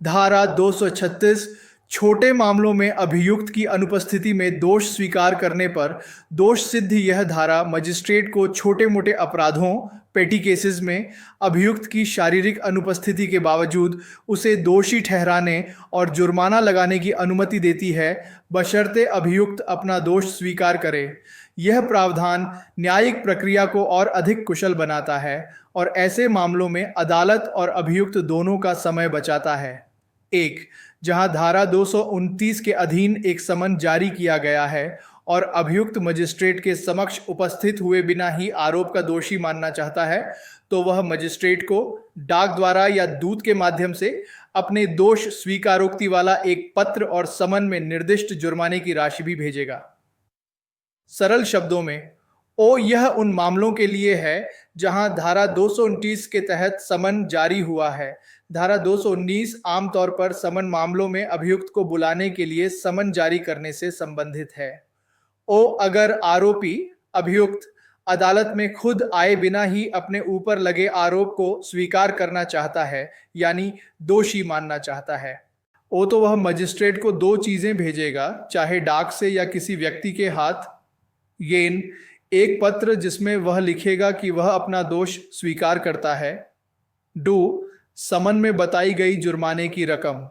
धारा 236 छोटे मामलों में अभियुक्त की अनुपस्थिति में दोष स्वीकार करने पर दोष सिद्ध। यह धारा मजिस्ट्रेट को छोटे मोटे अपराधों पेटी केसेस में अभियुक्त की शारीरिक अनुपस्थिति के बावजूद उसे दोषी ठहराने और जुर्माना लगाने की अनुमति देती है, बशर्ते अभियुक्त अपना दोष स्वीकार करे। यह प्रावधान न्यायिक प्रक्रिया को और अधिक कुशल बनाता है और ऐसे मामलों में अदालत और अभियुक्त दोनों का समय बचाता है। 1. जहां धारा 229 के अधीन एक समन जारी किया गया है और अभियुक्त मजिस्ट्रेट के समक्ष उपस्थित हुए बिना ही आरोप का दोषी मानना चाहता है, तो वह मजिस्ट्रेट को डाक द्वारा या दूत के माध्यम से अपने दोष स्वीकारोक्ति वाला एक पत्र और समन में निर्दिष्ट जुर्माने की राशि भी भेजेगा। सरल शब्दों में, यह उन मामलों के लिए है जहां धारा 229 के तहत समन जारी हुआ है। धारा 219 आमतौर पर समन मामलों में अभियुक्त को बुलाने के लिए समन जारी करने से संबंधित है। अगर आरोपी अभियुक्त अदालत में खुद आए बिना ही अपने ऊपर लगे आरोप को स्वीकार करना चाहता है, यानी दोषी मानना चाहता है, तो वह मजिस्ट्रेट को 2 चीजें भेजेगा, चाहे डाक से या किसी व्यक्ति के हाथ। एक पत्र जिसमें वह लिखेगा कि वह अपना दोष स्वीकार करता है। समन में बताई गई जुर्माने की रकम।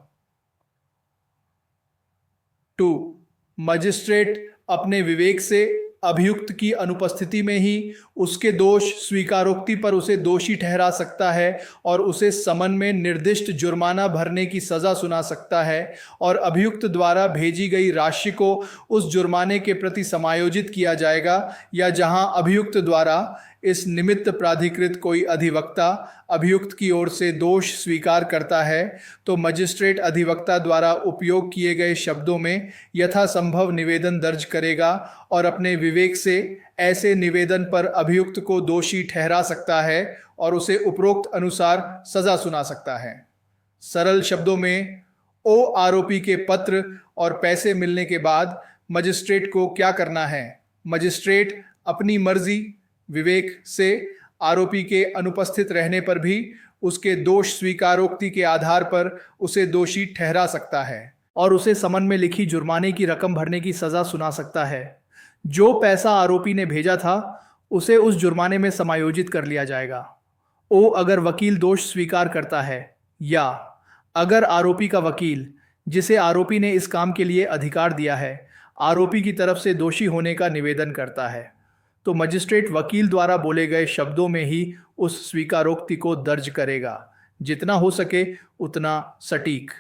मजिस्ट्रेट अपने विवेक से अभियुक्त की अनुपस्थिति में ही उसके दोष स्वीकारोक्ति पर उसे दोषी ठहरा सकता है और उसे समन में निर्दिष्ट जुर्माना भरने की सज़ा सुना सकता है और अभियुक्त द्वारा भेजी गई राशि को उस जुर्माने के प्रति समायोजित किया जाएगा, या जहां अभियुक्त द्वारा इस निमित्त प्राधिकृत कोई अधिवक्ता अभियुक्त की ओर से दोष स्वीकार करता है, तो मजिस्ट्रेट अधिवक्ता द्वारा उपयोग किए गए शब्दों में यथासंभव निवेदन दर्ज करेगा और अपने विवेक से ऐसे निवेदन पर अभियुक्त को दोषी ठहरा सकता है और उसे उपरोक्त अनुसार सजा सुना सकता है। सरल शब्दों में, आरोपी के पत्र और पैसे मिलने के बाद मजिस्ट्रेट को क्या करना है? मजिस्ट्रेट अपनी मर्जी विवेक से आरोपी के अनुपस्थित रहने पर भी उसके दोष स्वीकारोक्ति के आधार पर उसे दोषी ठहरा सकता है और उसे समन में लिखी जुर्माने की रकम भरने की सजा सुना सकता है। जो पैसा आरोपी ने भेजा था उसे उस जुर्माने में समायोजित कर लिया जाएगा। अगर वकील दोष स्वीकार करता है, या अगर आरोपी का वकील, जिसे आरोपी ने इस काम के लिए अधिकार दिया है, आरोपी की तरफ से दोषी होने का निवेदन करता है, तो मजिस्ट्रेट वकील द्वारा बोले गए शब्दों में ही उस स्वीकारोक्ति को दर्ज करेगा, जितना हो सके उतना सटीक,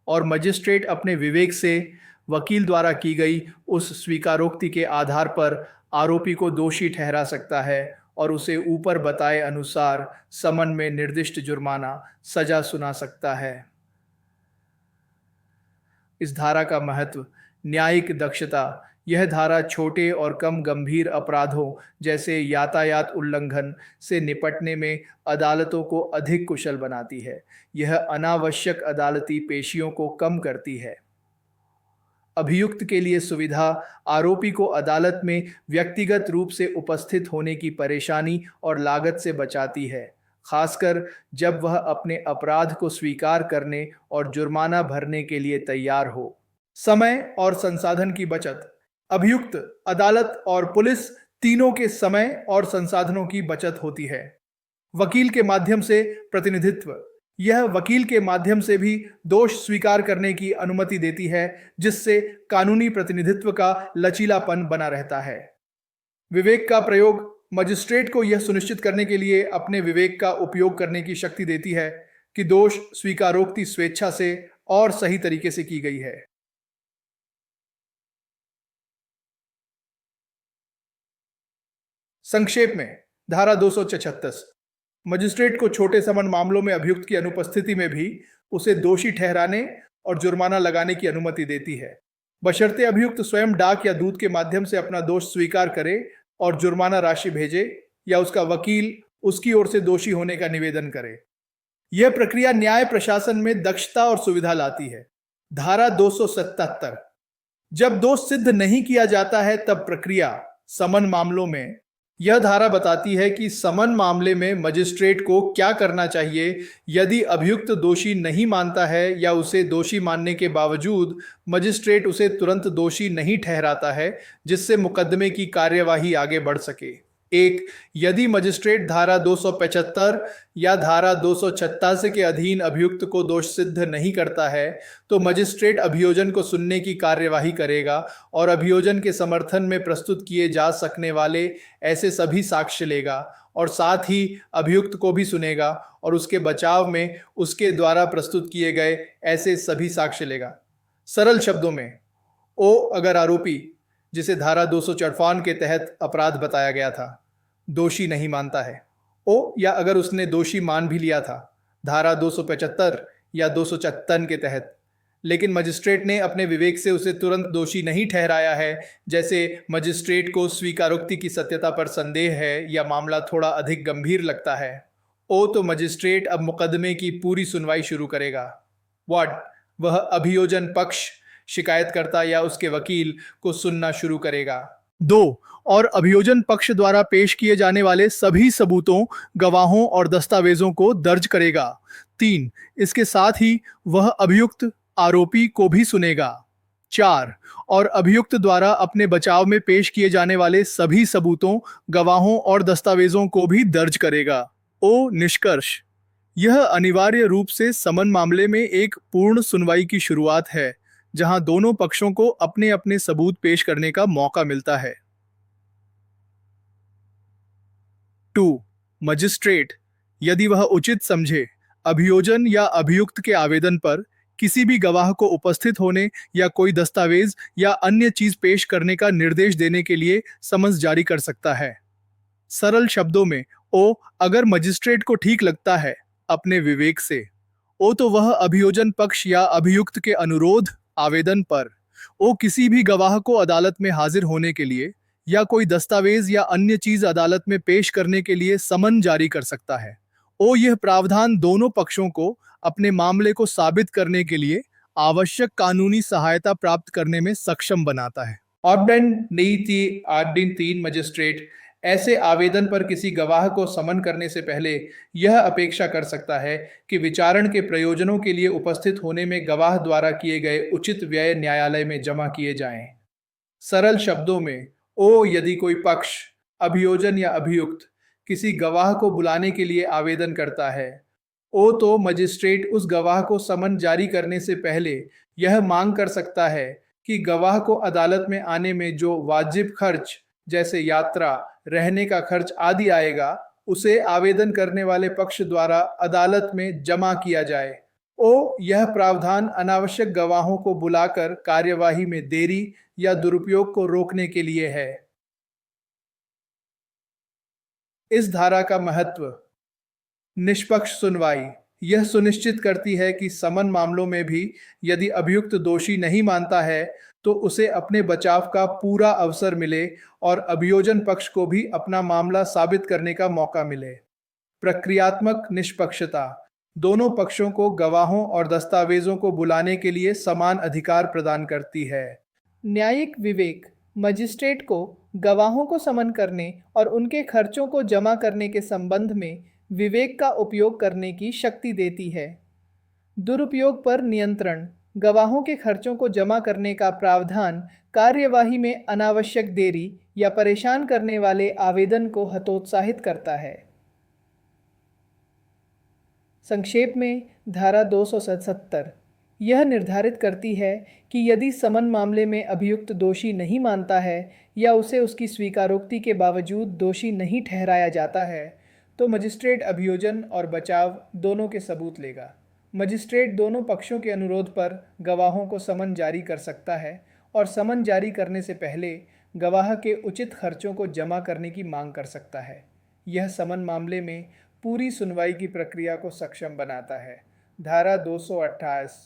और मजिस्ट्रेट अपने विवेक से वकील द्वारा की गई उस स्वीकारोक्ति के आधार पर आरोपी को दोषी ठहरा सकता है और उसे ऊपर बताए अनुसार समन में निर्दिष्ट जुर्माना सजा सुना सकता है। इस धारा का महत्व। न्यायिक दक्षता। यह धारा छोटे और कम गंभीर अपराधों जैसे यातायात उल्लंघन से निपटने में अदालतों को अधिक कुशल बनाती है। यह अनावश्यक अदालती पेशियों को कम करती है। अभियुक्त के लिए सुविधा आरोपी को अदालत में व्यक्तिगत रूप से उपस्थित होने की परेशानी और लागत से बचाती है, खासकर जब वह अपने अपराध को स्वीकार करने और जुर्माना भरने के लिए तैयार हो। समय और संसाधन की बचत। अभियुक्त, अदालत और पुलिस तीनों के समय और संसाधनों की बचत होती है। वकील के माध्यम से प्रतिनिधित्व। यह वकील के माध्यम से भी दोष स्वीकार करने की अनुमति देती है, जिससे कानूनी प्रतिनिधित्व का लचीलापन बना रहता है। विवेक का प्रयोग। मजिस्ट्रेट को यह सुनिश्चित करने के लिए अपने विवेक का उपयोग करने की शक्ति देती है कि दोष स्वीकारोक्ति स्वेच्छा से और सही तरीके से की गई है। संक्षेप में, धारा 236 मजिस्ट्रेट को छोटे समन मामलों में अभियुक्त की अनुपस्थिति में भी उसे दोषी ठहराने और जुर्माना लगाने की अनुमति देती है, बशर्ते अभियुक्त स्वयं डाक या दूत के माध्यम से अपना दोष स्वीकार करे और जुर्माना राशि भेजे, या उसका वकील उसकी ओर से दोषी होने का निवेदन करे। यह प्रक्रिया न्याय प्रशासन में दक्षता और सुविधा लाती है। धारा 277 जब दोष सिद्ध नहीं किया जाता है तब प्रक्रिया समन मामलों में यह धारा बताती है कि समन मामले में मजिस्ट्रेट को क्या करना चाहिए यदि अभियुक्त दोषी नहीं मानता है या उसे दोषी मानने के बावजूद मजिस्ट्रेट उसे तुरंत दोषी नहीं ठहराता है, जिससे मुकदमे की कार्यवाही आगे बढ़ सके। एक, यदि मजिस्ट्रेट धारा 275 या धारा 286 के अधीन अभियुक्त को दोष सिद्ध नहीं करता है, तो मजिस्ट्रेट अभियोजन को सुनने की कार्यवाही करेगा और अभियोजन के समर्थन में प्रस्तुत किए जा सकने वाले ऐसे सभी साक्ष्य लेगा और साथ ही अभियुक्त को भी सुनेगा और उसके बचाव में उसके द्वारा प्रस्तुत किए गए ऐसे सभी साक्ष्य लेगा। सरल शब्दों में, ओ अगर आरोपी, जिसे धारा 254 के तहत अपराध बताया गया था, दोषी नहीं मानता है, ओ या अगर उसने दोषी मान भी लिया था धारा 275 या 254 के तहत, लेकिन मजिस्ट्रेट ने अपने विवेक से उसे तुरंत दोषी नहीं ठहराया है, जैसे मजिस्ट्रेट को स्वीकारोक्ति की सत्यता पर संदेह है या मामला थोड़ा अधिक गंभीर लगता है, ओ तो मजिस्ट्रेट अब मुकदमे की पूरी सुनवाई शुरू करेगा। वह अभियोजन पक्ष, शिकायतकर्ता या उसके वकील को सुनना शुरू करेगा। 2, और अभियोजन पक्ष द्वारा पेश किए जाने वाले सभी सबूतों, गवाहों और दस्तावेजों को दर्ज करेगा। 3, इसके साथ ही वह अभियुक्त आरोपी को भी सुनेगा। 4, और अभियुक्त द्वारा अपने बचाव में पेश किए जाने वाले सभी सबूतों, गवाहों और दस्तावेजों को भी दर्ज करेगा। ओ निष्कर्ष, यह अनिवार्य रूप से समन मामले में एक पूर्ण सुनवाई की शुरुआत है, जहां दोनों पक्षों को अपने अपने सबूत पेश करने का मौका मिलता है। 2, मजिस्ट्रेट, यदि वह उचित समझे, अभियोजन या अभियुक्त के आवेदन पर किसी भी गवाह को उपस्थित होने या कोई दस्तावेज या अन्य चीज पेश करने का निर्देश देने के लिए समन्स जारी कर सकता है। सरल शब्दों में, ओ अगर मजिस्ट्रेट को ठीक लगता है अपने विवेक से, ओ तो वह अभियोजन पक्ष या अभियुक्त के अनुरोध आवेदन पर ओ किसी भी गवाह को अदालत में हाजिर होने के लिए या कोई दस्तावेज या अन्य चीज अदालत में पेश करने के लिए समन जारी कर सकता है। ओ यह प्रावधान दोनों पक्षों को अपने मामले को साबित करने के लिए आवश्यक कानूनी सहायता प्राप्त करने में सक्षम बनाता है। ऑब्डेन नीति आर्डिन 3 मजिस्ट्रेट ऐसे आवेदन पर किसी गवाह को समन करने से पहले यह अपेक्षा कर सकता है कि विचारण के प्रयोजनों के लिए उपस्थित होने में गवाह द्वारा किए गए उचित व्यय न्यायालय में जमा किए जाएं। सरल शब्दों में, ओ यदि कोई पक्ष, अभियोजन या अभियुक्त किसी गवाह को बुलाने के लिए आवेदन करता है, ओ तो मजिस्ट्रेट उस गवाह को समन जारी करने से पहले यह मांग कर सकता है कि गवाह को अदालत में आने में जो वाजिब खर्च जैसे यात्रा, रहने का खर्च आदि आएगा, उसे आवेदन करने वाले पक्ष द्वारा अदालत में जमा किया जाए। ओ यह प्रावधान अनावश्यक गवाहों को बुलाकर कार्यवाही में देरी या दुरुपयोग को रोकने के लिए है। इस धारा का महत्व, निष्पक्ष सुनवाई, यह सुनिश्चित करती है कि समन मामलों में भी यदि अभियुक्त दोषी नहीं मानता है तो उसे अपने बचाव का पूरा अवसर मिले और अभियोजन पक्ष को भी अपना मामला साबित करने का मौका मिले। प्रक्रियात्मक निष्पक्षता दोनों पक्षों को गवाहों और दस्तावेजों को बुलाने के लिए समान अधिकार प्रदान करती है। न्यायिक विवेक मजिस्ट्रेट को गवाहों को समन करने और उनके खर्चों को जमा करने के संबंध में विवेक का उपयोग करने की शक्ति देती है। दुरुपयोग पर नियंत्रण, गवाहों के खर्चों को जमा करने का प्रावधान कार्यवाही में अनावश्यक देरी या परेशान करने वाले आवेदन को हतोत्साहित करता है। संक्षेप में, धारा 277 यह निर्धारित करती है कि यदि समन मामले में अभियुक्त दोषी नहीं मानता है या उसे उसकी स्वीकारोक्ति के बावजूद दोषी नहीं ठहराया जाता है, तो मजिस्ट्रेट अभियोजन और बचाव दोनों के सबूत लेगा। मजिस्ट्रेट दोनों पक्षों के अनुरोध पर गवाहों को समन जारी कर सकता है और समन जारी करने से पहले गवाह के उचित खर्चों को जमा करने की मांग कर सकता है। यह समन मामले में पूरी सुनवाई की प्रक्रिया को सक्षम बनाता है। धारा 228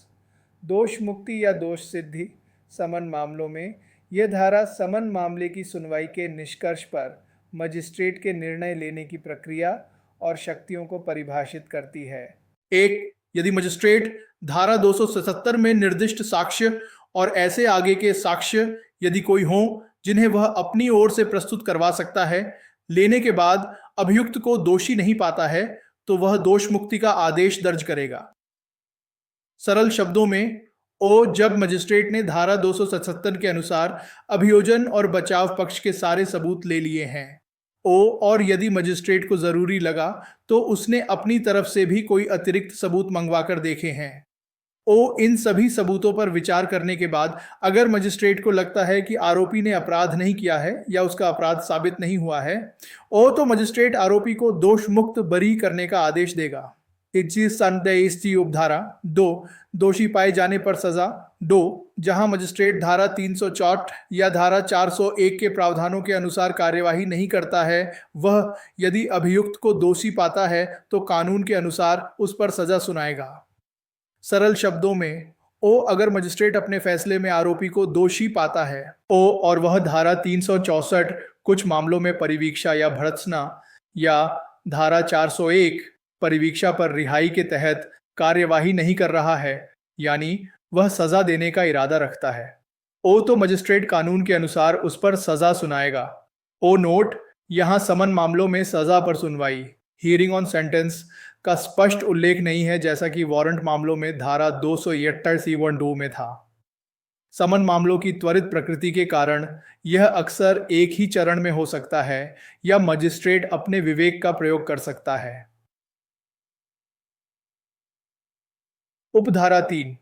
दोष मुक्ति या दोष सिद्धि समन मामलों में, यह धारा समन मामले की सुनवाई के निष्कर्ष पर मजिस्ट्रेट के निर्णय लेने की प्रक्रिया और शक्तियों को परिभाषित करती है। 1, यदि मजिस्ट्रेट धारा 277 में निर्दिष्ट साक्ष्य और ऐसे आगे के साक्ष्य यदि कोई हों जिन्हें वह अपनी ओर से प्रस्तुत करवा सकता है, लेने के बाद अभियुक्त को दोषी नहीं पाता है तो वह दोष मुक्ति का आदेश दर्ज करेगा। सरल शब्दों में, ओ जब मजिस्ट्रेट ने धारा 277 के अनुसार अभियोजन और बचाव पक्ष के सारे सबूत ले लिए हैं। ओ और यदि मजिस्ट्रेट को जरूरी लगा तो उसने अपनी तरफ से भी कोई अतिरिक्त सबूत मंगवाकर देखे हैं। ओ इन सभी सबूतों पर विचार करने के बाद अगर मजिस्ट्रेट को लगता है कि आरोपी ने अपराध नहीं किया है या उसका अपराध साबित नहीं हुआ है, ओ तो मजिस्ट्रेट आरोपी को दोष मुक्त बरी करने का आदेश देगा। इच्छी संदेश उपधारा 2, दोषी पाए जाने पर सजा 2, जहां मजिस्ट्रेट धारा 364 या धारा 401 के प्रावधानों के अनुसार कार्यवाही नहीं करता है, वह यदि अभियुक्त को दोषी पाता है तो कानून के अनुसार उस पर सजा सुनाएगा। सरल शब्दों में, ओ अगर मजिस्ट्रेट अपने फैसले में आरोपी को दोषी पाता है, ओ और वह धारा 364 कुछ मामलों में परिवीक्षा या भर्त्सना या धारा 401 परिवीक्षा पर रिहाई के तहत कार्यवाही नहीं कर रहा है, यानी वह सजा देने का इरादा रखता है, ओ तो मजिस्ट्रेट कानून के अनुसार उस पर सजा सुनाएगा। ओ नोट, यहां समन मामलों में सजा पर सुनवाई हियरिंग ऑन सेंटेंस का स्पष्ट उल्लेख नहीं है, जैसा कि वारंट मामलों में धारा 273C12 में था। समन मामलों की त्वरित प्रकृति के कारण यह अक्सर एक ही चरण में हो सकता है या मजिस्ट्रेट अपने विवेक का प्रयोग कर सकता है। उपधारा 3,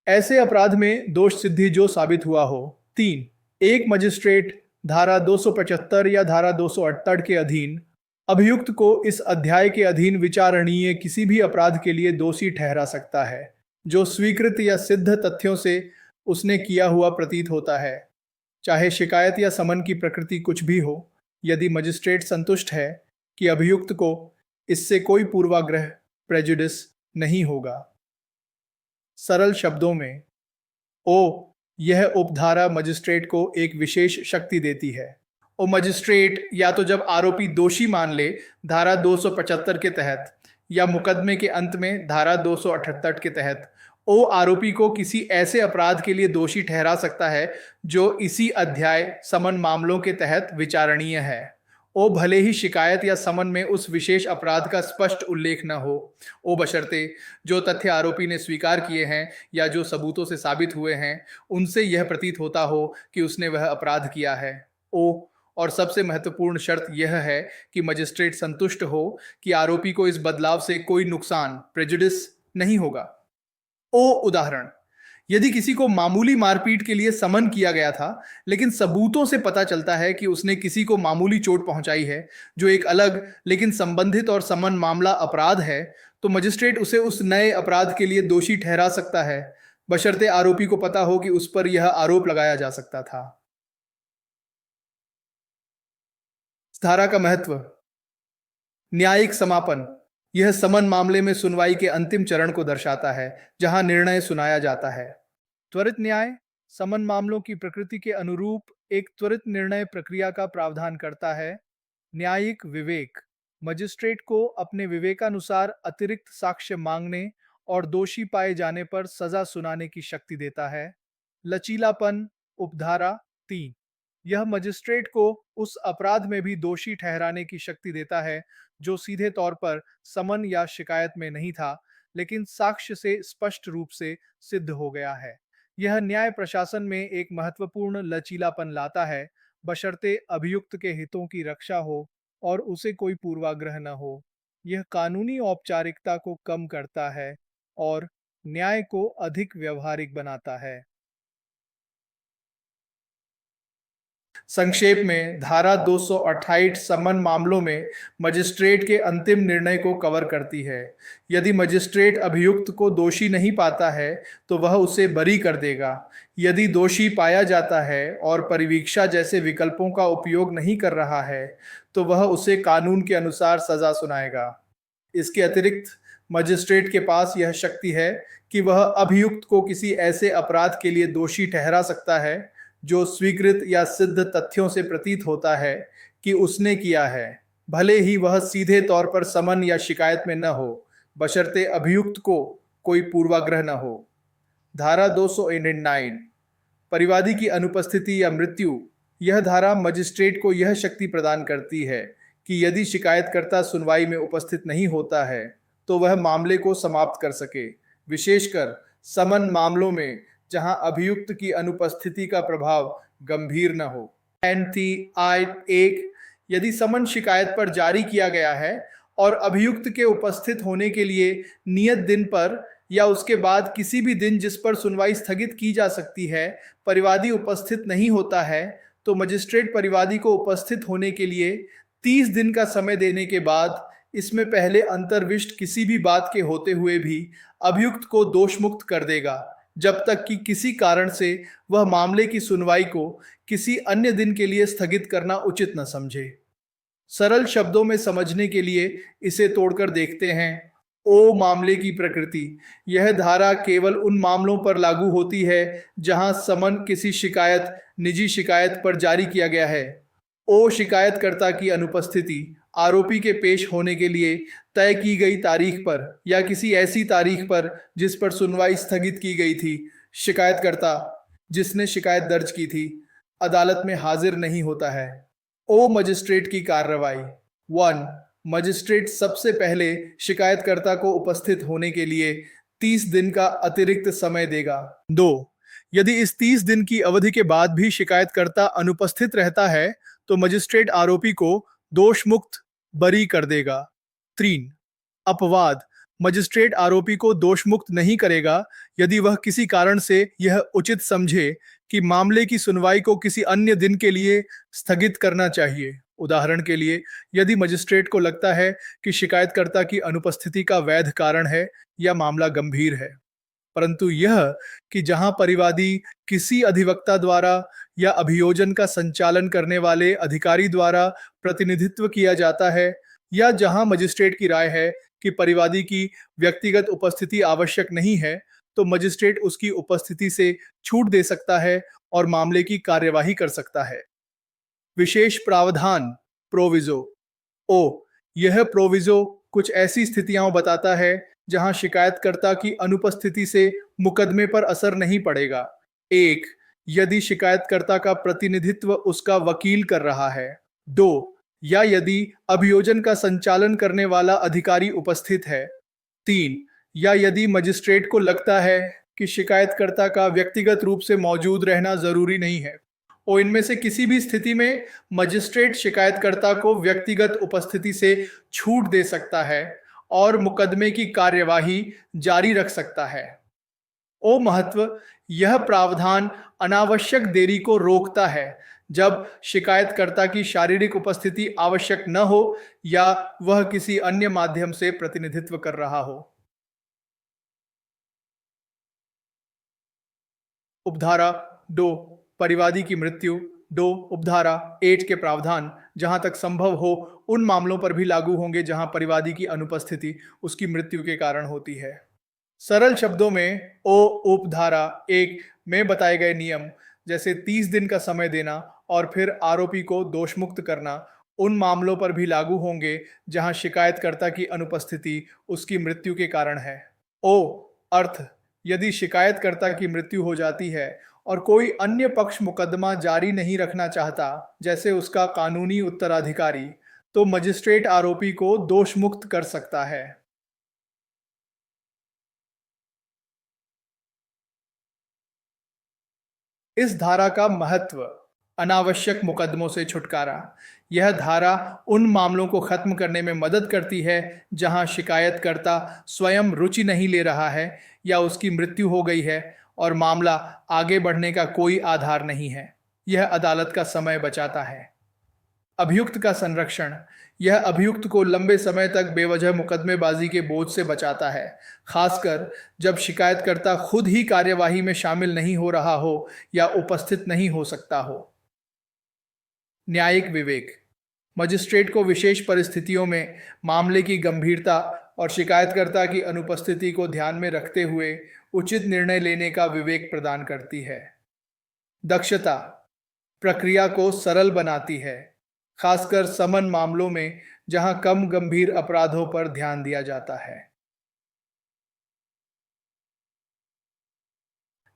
ऐसे अपराध में दोष सिद्धि जो साबित हुआ हो। 3, एक मजिस्ट्रेट धारा 275 या धारा 268 के अधीन अभियुक्त को इस अध्याय के अधीन विचारणीय किसी भी अपराध के लिए दोषी ठहरा सकता है जो स्वीकृत या सिद्ध तथ्यों से उसने किया हुआ प्रतीत होता है, चाहे शिकायत या समन की प्रकृति कुछ भी हो, यदि मजिस्ट्रेट संतुष्ट है कि अभियुक्त को इससे कोई पूर्वाग्रह प्रेजुडिस नहीं होगा। सरल शब्दों में, ओ यह उपधारा मजिस्ट्रेट को एक विशेष शक्ति देती है। और मजिस्ट्रेट या तो जब आरोपी दोषी मान ले धारा 275 के तहत या मुकदमे के अंत में धारा 278 के तहत, ओ आरोपी को किसी ऐसे अपराध के लिए दोषी ठहरा सकता है जो इसी अध्याय समन मामलों के तहत विचारणीय है, ओ भले ही शिकायत या समन में उस विशेष अपराध का स्पष्ट उल्लेख न हो, ओ बशर्ते जो तथ्य आरोपी ने स्वीकार किए हैं या जो सबूतों से साबित हुए हैं उनसे यह प्रतीत होता हो कि उसने वह अपराध किया है। ओ और सबसे महत्वपूर्ण शर्त यह है कि मजिस्ट्रेट संतुष्ट हो कि आरोपी को इस बदलाव से कोई नुकसान प्रेजुडिस नहीं होगा। ओ उदाहरण, यदि किसी को मामूली मारपीट के लिए समन किया गया था लेकिन सबूतों से पता चलता है कि उसने किसी को मामूली चोट पहुंचाई है जो एक अलग लेकिन संबंधित और समन मामला अपराध है, तो मजिस्ट्रेट उसे उस नए अपराध के लिए दोषी ठहरा सकता है, बशर्ते आरोपी को पता हो कि उस पर यह आरोप लगाया जा सकता था। धारा का महत्व, न्यायिक समापन, यह समन मामले में सुनवाई के अंतिम चरण को दर्शाता है जहां निर्णय सुनाया जाता है। त्वरित न्याय समन मामलों की प्रकृति के अनुरूप एक त्वरित निर्णय प्रक्रिया का प्रावधान करता है। न्यायिक विवेक, मजिस्ट्रेट को अपने विवेकानुसार अतिरिक्त साक्ष्य मांगने और दोषी पाए जाने पर सजा सुनाने की शक्ति देता है। लचीलापन, उपधारा 3, यह मजिस्ट्रेट को उस अपराध में भी दोषी ठहराने की शक्ति देता है जो सीधे तौर पर समन या शिकायत में नहीं था लेकिन साक्ष्य से स्पष्ट रूप से सिद्ध हो गया है। यह न्याय प्रशासन में एक महत्वपूर्ण लचीलापन लाता है, बशर्ते अभियुक्त के हितों की रक्षा हो और उसे कोई पूर्वाग्रह न हो। यह कानूनी औपचारिकता को कम करता है और न्याय को अधिक व्यवहारिक बनाता है। संक्षेप में, धारा 228 समन मामलों में मजिस्ट्रेट के अंतिम निर्णय को कवर करती है। यदि मजिस्ट्रेट अभियुक्त को दोषी नहीं पाता है तो वह उसे बरी कर देगा। यदि दोषी पाया जाता है और परिवीक्षा जैसे विकल्पों का उपयोग नहीं कर रहा है तो वह उसे कानून के अनुसार सजा सुनाएगा। इसके अतिरिक्त मजिस्ट्रेट के पास यह शक्ति है कि वह अभियुक्त को किसी ऐसे अपराध के लिए दोषी ठहरा सकता है जो स्वीकृत या सिद्ध तथ्यों से प्रतीत होता है कि उसने किया है, भले ही वह सीधे तौर पर समन या शिकायत में न हो, बशर्ते अभियुक्त को कोई पूर्वाग्रह न हो। धारा 209, परिवादी की अनुपस्थिति या मृत्यु, यह धारा मजिस्ट्रेट को यह शक्ति प्रदान करती है कि यदि शिकायतकर्ता सुनवाई में उपस्थित नहीं होता है तो वह मामले को समाप्त कर सके, विशेषकर समन मामलों में जहां अभियुक्त की अनुपस्थिति का प्रभाव गंभीर न हो। NT-1 यदि समन शिकायत पर जारी किया गया है और अभियुक्त के उपस्थित होने के लिए नियत दिन पर या उसके बाद किसी भी दिन जिस पर सुनवाई स्थगित की जा सकती है परिवादी उपस्थित नहीं होता है, तो मजिस्ट्रेट परिवादी को उपस्थित होने के लिए 30 दिन का समय देने के बाद इसमें पहले अंतर्विष्ट किसी भी बात के होते हुए भी अभियुक्त को दोषमुक्त कर देगा, जब तक कि किसी कारण से वह मामले की सुनवाई को किसी अन्य दिन के लिए स्थगित करना उचित न समझे। सरल शब्दों में समझने के लिए इसे तोड़कर देखते हैं। ओ मामले की प्रकृति। यह धारा केवल उन मामलों पर लागू होती है जहां समन किसी शिकायत, निजी शिकायत पर जारी किया गया है। ओ शिकायतकर्ता की अनुपस्थिति आरोपी के पेश होने के लिए तय की गई तारीख पर या किसी ऐसी तारीख पर जिस पर सुनवाई स्थगित की गई थी, शिकायतकर्ता जिसने शिकायत दर्ज की थी अदालत में हाजिर नहीं होता है। ओ मजिस्ट्रेट की कार्रवाई। 1. मजिस्ट्रेट सबसे पहले शिकायतकर्ता को उपस्थित होने के लिए 30 दिन का अतिरिक्त समय देगा। 2. यदि इस 30 दिन की अवधि के बाद भी शिकायतकर्ता अनुपस्थित रहता है तो मजिस्ट्रेट आरोपी को दोषमुक्त बरी कर देगा। 3. अपवाद। मजिस्ट्रेट आरोपी को दोषमुक्त नहीं करेगा यदि वह किसी कारण से यह उचित समझे कि मामले की सुनवाई को किसी अन्य दिन के लिए स्थगित करना चाहिए। उदाहरण के लिए, यदि मजिस्ट्रेट को लगता है कि शिकायतकर्ता की अनुपस्थिति का वैध कारण है या मामला गंभीर है, परंतु यह कि जहां परिवादी किसी अधिवक्ता द्वारा या अभियोजन का संचालन करने वाले अधिकारी द्वारा प्रतिनिधित्व किया जाता है या जहां मजिस्ट्रेट की राय है कि परिवादी की व्यक्तिगत उपस्थिति आवश्यक नहीं है, तो मजिस्ट्रेट उसकी उपस्थिति से छूट दे सकता है और मामले की कार्यवाही कर सकता है। विशेष प्रावधान प्रोविजो। ओ, यह प्रोविजो कुछ ऐसी स्थितियां बताता है जहां शिकायतकर्ता की अनुपस्थिति से मुकदमे पर असर नहीं पड़ेगा। 1. यदि शिकायतकर्ता का प्रतिनिधित्व उसका वकील कर रहा है। 2. या यदि अभियोजन का संचालन करने वाला अधिकारी उपस्थित है। 3. या यदि मजिस्ट्रेट को लगता है कि शिकायतकर्ता का व्यक्तिगत रूप से मौजूद रहना जरूरी नहीं है और इनमें से किसी भी स्थिति में मजिस्ट्रेट शिकायतकर्ता को व्यक्तिगत उपस्थिति से छूट दे सकता है और मुकदमे की कार्यवाही जारी रख सकता है। ओ महत्व। यह प्रावधान अनावश्यक देरी को रोकता है जब शिकायतकर्ता की शारीरिक उपस्थिति आवश्यक न हो या वह किसी अन्य माध्यम से प्रतिनिधित्व कर रहा हो। उपधारा 2 परिवादी की मृत्यु। 2 उपधारा 8 के प्रावधान जहां तक संभव हो उन मामलों पर भी लागू होंगे जहां परिवादी की अनुपस्थिति उसकी मृत्यु के कारण होती है। सरल शब्दों में ओ उपधारा 1 में बताए गए नियम जैसे 30 दिन का समय देना और फिर आरोपी को दोषमुक्त करना उन मामलों पर भी लागू होंगे जहां शिकायतकर्ता की अनुपस्थिति उसकी मृत्यु के कारण है। ओ अर्थ। यदि शिकायतकर्ता की मृत्यु हो जाती है और कोई अन्य पक्ष मुकदमा जारी नहीं रखना चाहता, जैसे उसका कानूनी उत्तराधिकारी, तो मजिस्ट्रेट आरोपी को दोषमुक्त कर सकता है। इस धारा का महत्व। अनावश्यक मुकदमों से छुटकारा। यह धारा उन मामलों को खत्म करने में मदद करती है जहां शिकायतकर्ता स्वयं रुचि नहीं ले रहा है या उसकी मृत्यु हो गई है और मामला आगे बढ़ने का कोई आधार नहीं है। यह अदालत का समय बचाता है। अभियुक्त का संरक्षण। यह अभियुक्त को लंबे समय तक बेवजह मुकदमेबाजी के बोझ से बचाता है, खासकर जब शिकायतकर्ता खुद ही कार्यवाही में शामिल नहीं हो रहा हो या उपस्थित नहीं हो सकता हो। न्यायिक विवेक। मजिस्ट्रेट को विशेष परिस्थितियों में मामले की गंभीरता और शिकायतकर्ता की अनुपस्थिति को ध्यान में रखते हुए उचित निर्णय लेने का विवेक प्रदान करती है। दक्षता। प्रक्रिया को सरल बनाती है, खासकर समन मामलों में जहां कम गंभीर अपराधों पर ध्यान दिया जाता है।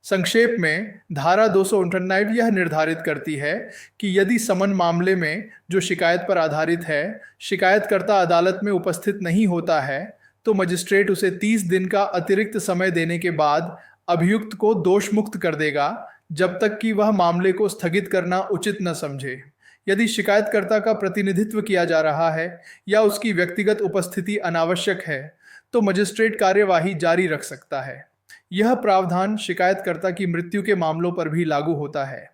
संक्षेप में धारा 259 यह निर्धारित करती है कि यदि समन मामले में जो शिकायत पर आधारित है, शिकायतकर्ता अदालत में उपस्थित नहीं होता है, तो मजिस्ट्रेट उसे 30 दिन का अतिरिक्त समय देने के बाद अभियुक्त को दोष मुक्त कर देगा, जब तक कि वह मामले को स्थगित करना उचित न समझे। यदि शिकायतकर्ता का प्रतिनिधित्व किया जा रहा है या उसकी व्यक्तिगत उपस्थिति अनावश्यक है, तो मजिस्ट्रेट कार्यवाही जारी रख सकता है। यह प्रावधान शिकायतकर्ता की मृत्यु के मामलों पर भी लागू होता है।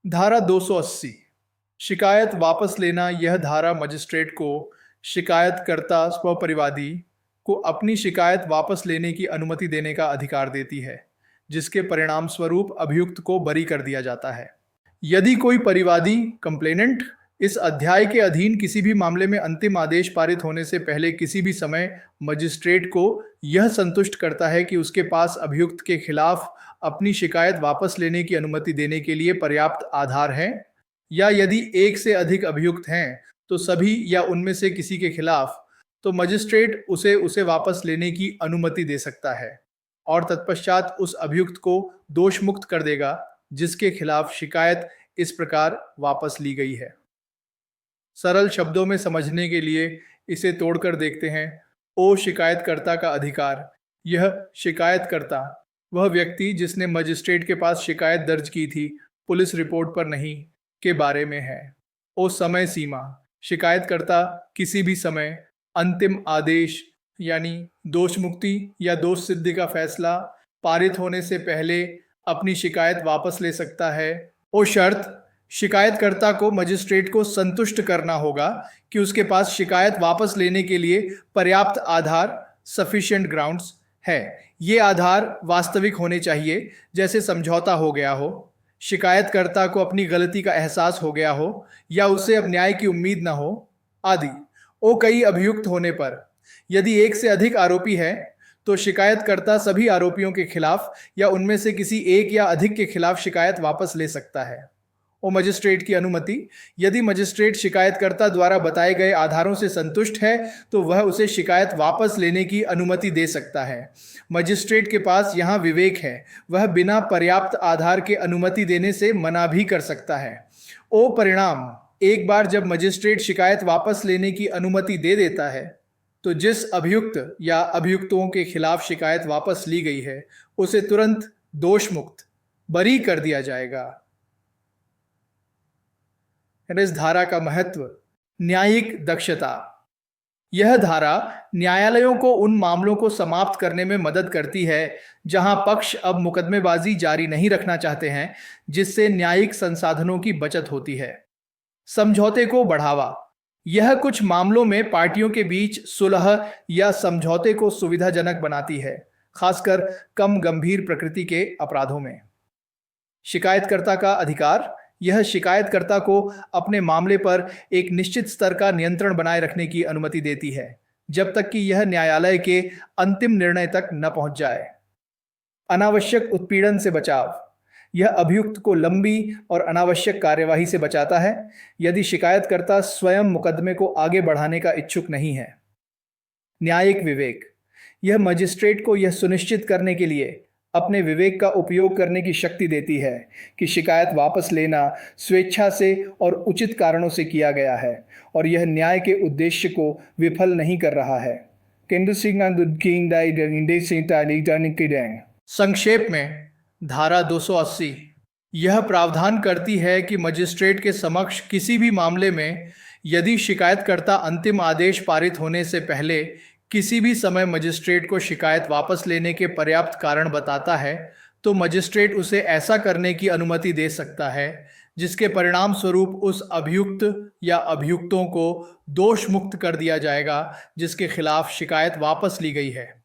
धारा 280 शिकायत वापस लेना। यह धारा मजिस्ट्रेट को शिकायतकर्ता स्वपरिवादी को अपनी शिकायत वापस लेने की अनुमति देने का अधिकार देती है, जिसके परिणाम स्वरूप अभियुक्त को बरी कर दिया जाता है। यदि कोई परिवादी कंप्लेनेंट इस अध्याय के अधीन किसी भी मामले में अंतिम आदेश पारित होने से पहले किसी भी समय मजिस्ट्रेट को यह संतुष्ट करता है कि उसके पास अभियुक्त के खिलाफ अपनी शिकायत वापस लेने की अनुमति देने के लिए पर्याप्त आधार है, या यदि एक से अधिक अभियुक्त हैं तो सभी या उनमें से किसी के खिलाफ, तो मजिस्ट्रेट उसे वापस लेने की अनुमति दे सकता है और तत्पश्चात उस अभियुक्त को दोष मुक्त कर देगा जिसके खिलाफ शिकायत इस प्रकार वापस ली गई है। सरल शब्दों में समझने के लिए इसे तोड़कर देखते हैं। ओ शिकायतकर्ता का अधिकार। यह शिकायतकर्ता वह व्यक्ति जिसने मजिस्ट्रेट के पास शिकायत दर्ज की थी, पुलिस रिपोर्ट पर नहीं, के बारे में है। ओ समय सीमा। शिकायतकर्ता किसी भी समय अंतिम आदेश यानी दोष मुक्ति या दोष सिद्धि का फैसला पारित होने से पहले अपनी शिकायत वापस ले सकता है। ओ शर्त। शिकायतकर्ता को मजिस्ट्रेट को संतुष्ट करना होगा कि उसके पास शिकायत वापस लेने के लिए पर्याप्त आधार सफिशिएंट ग्राउंड्स है। ये आधार वास्तविक होने चाहिए, जैसे समझौता हो गया हो, शिकायतकर्ता को अपनी गलती का एहसास हो गया हो या उसे अब न्याय की उम्मीद न हो आदि। ओ कई अभियुक्त होने पर। यदि एक से अधिक आरोपी है तो शिकायतकर्ता सभी आरोपियों के खिलाफ या उनमें से किसी एक या अधिक के खिलाफ शिकायत वापस ले सकता है। ओ मजिस्ट्रेट की अनुमति। यदि मजिस्ट्रेट शिकायतकर्ता द्वारा बताए गए आधारों से संतुष्ट है तो वह उसे शिकायत वापस लेने की अनुमति दे सकता है। मजिस्ट्रेट के पास यहाँ विवेक है, वह बिना पर्याप्त आधार के अनुमति देने से मना भी कर सकता है। ओ परिणाम। एक बार जब मजिस्ट्रेट शिकायत वापस लेने की अनुमति दे देता है तो जिस अभियुक्त या अभियुक्तों के खिलाफ शिकायत वापस ली गई है उसे तुरंत दोष मुक्त बरी कर दिया जाएगा। इस धारा का महत्व। न्यायिक दक्षता। यह धारा न्यायालयों को उन मामलों को समाप्त करने में मदद करती है जहां पक्ष अब मुकदमेबाजी जारी नहीं रखना चाहते हैं, जिससे न्यायिक संसाधनों की बचत होती है। समझौते को बढ़ावा। यह कुछ मामलों में पार्टियों के बीच सुलह या समझौते को सुविधाजनक बनाती है, खासकर कम गंभीर प्रकृति के अपराधों में। शिकायतकर्ता का अधिकार। यह शिकायतकर्ता को अपने मामले पर एक निश्चित स्तर का नियंत्रण बनाए रखने की अनुमति देती है, जब तक कि यह न्यायालय के अंतिम निर्णय तक न पहुंच जाए। अनावश्यक उत्पीड़न से बचाव। यह अभियुक्त को लंबी और अनावश्यक कार्यवाही से बचाता है यदि शिकायतकर्ता स्वयं मुकदमे को आगे बढ़ाने का इच्छुक नहीं है। न्यायिक विवेक। यह मजिस्ट्रेट को यह सुनिश्चित करने के लिए अपने विवेक का उपयोग करने की शक्ति देती है कि शिकायत वापस लेना स्वेच्छा से और उचित कारणों से किया गया है और यह न्याय के उद्देश्य को विफल नहीं कर रहा है। संक्षेप में धारा 280 यह प्रावधान करती है कि मजिस्ट्रेट के समक्ष किसी भी मामले में यदि शिकायतकर्ता अंतिम आदेश पारित होने से पहले किसी भी समय मजिस्ट्रेट को शिकायत वापस लेने के पर्याप्त कारण बताता है, तो मजिस्ट्रेट उसे ऐसा करने की अनुमति दे सकता है जिसके परिणाम स्वरूप उस अभियुक्त या अभियुक्तों को दोष मुक्त कर दिया जाएगा जिसके खिलाफ शिकायत वापस ली गई है।